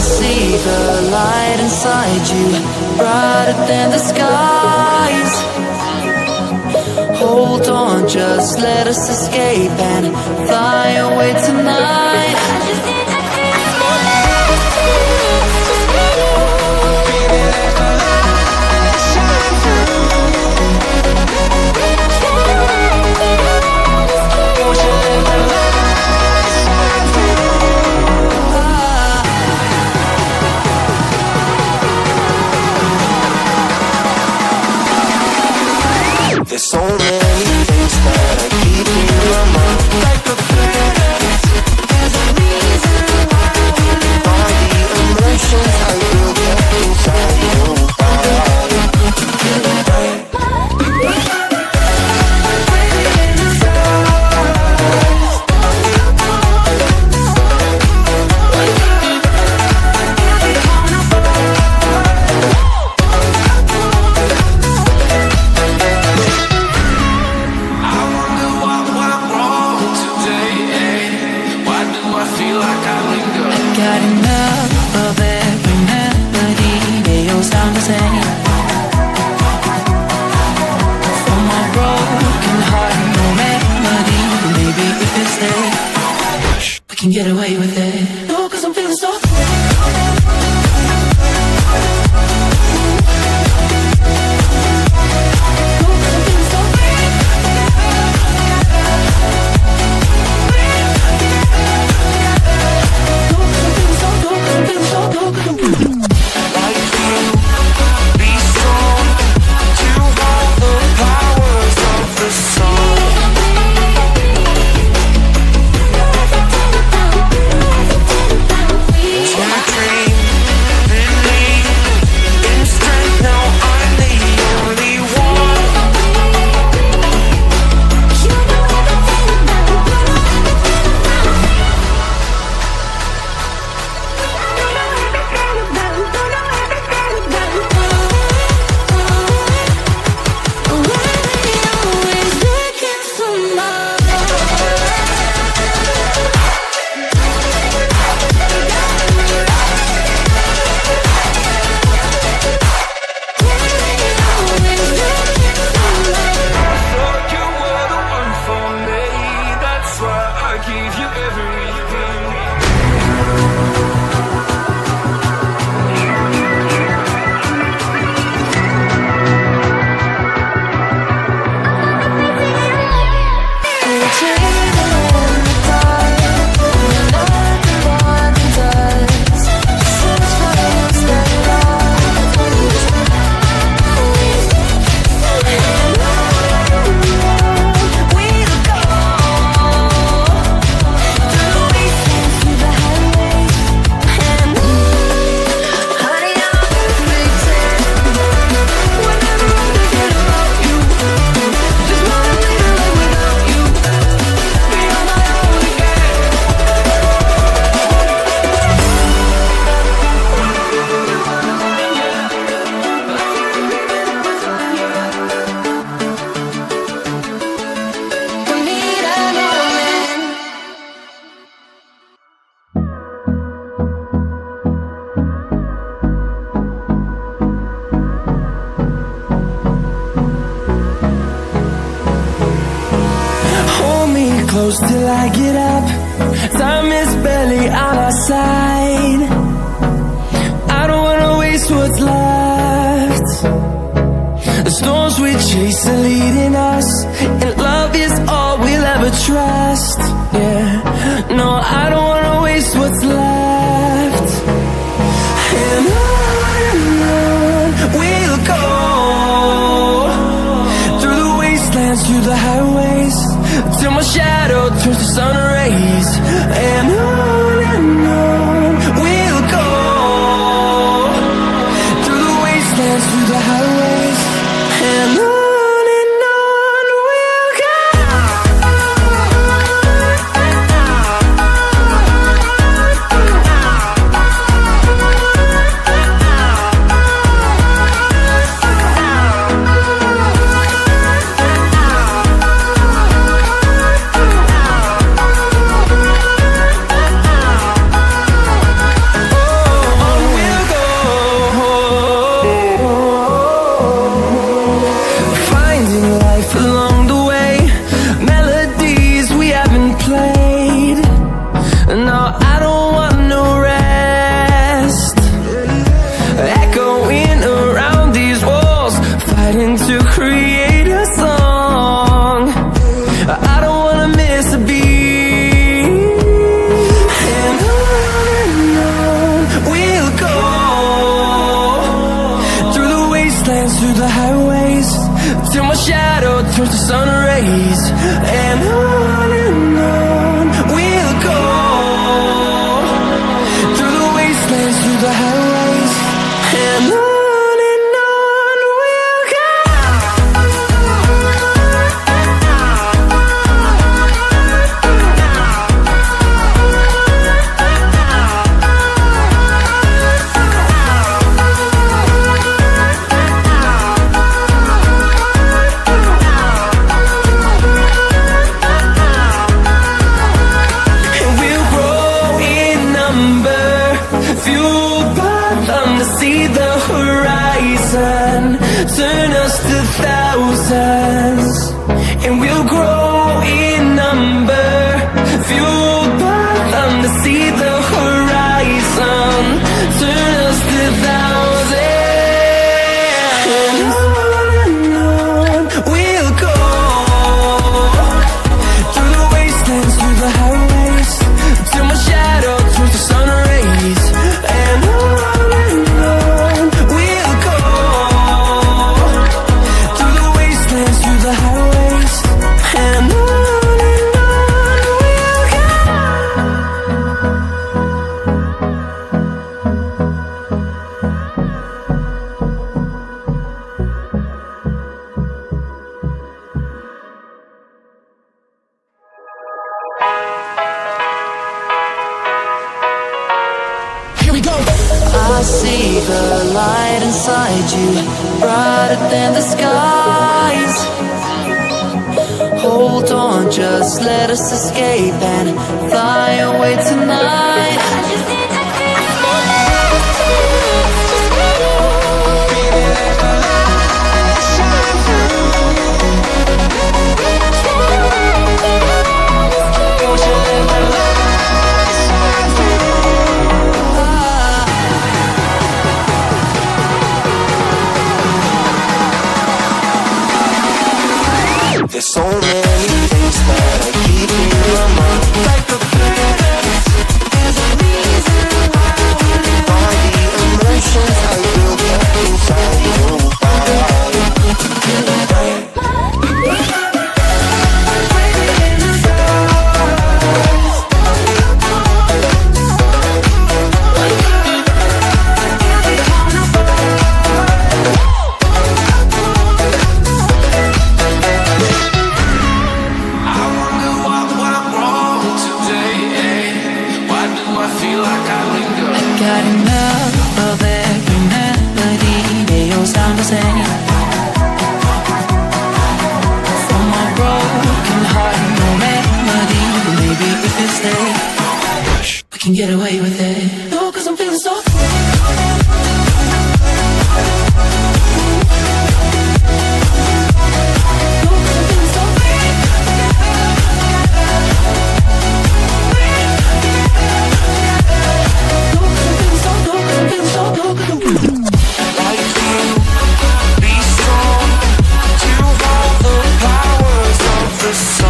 see the light inside you, brighter than the skies. Hold on, just let us escape and fly away tonight. There's so many things that I keep in my mind, like a feeling. There's a reason why all the emotions I built up inside your body. Can get away with it. No, 'cause I'm feeling so close till I get up. Time is barely on our side. I don't wanna waste what's left. The storms we chase are leading us, and love is all we'll ever trust. Yeah, no, I don't wanna waste what's left. And on we'll go, through the wastelands, through the highways, till my shadow turns to sun rays. And on we'll go, through the wastelands, through the highways, and on we'll go. the sun rays, and on we'll go, through the wastelands, through the highways, and on we'll go. Turn us to thousands, and we'll grow in number, fueled by them to see the horizon. Turn us to thousands, and on we'll go, through the wastelands, through the highways, till my shadow turns to sun rays, and on we'll go, through the wastelands, through the highways, and on we'll go. Here we go. I see the light inside you, brighter than the skies. Hold on, just let us escape and fly away tonight. There's so many things that I keep in my mind, like the past. There's a reason why by the emotions I built up inside your body. Got enough of every melody they all sound the same. From my broken heart, no melody, but maybe if you stay, we can get away with it. No, 'cause I'm feeling so Sun.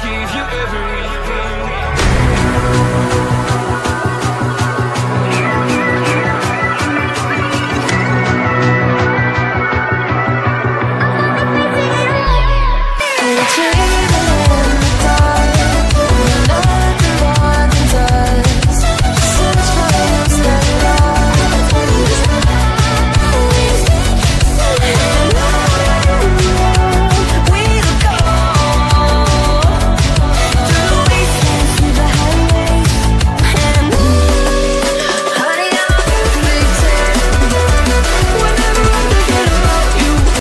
gave you every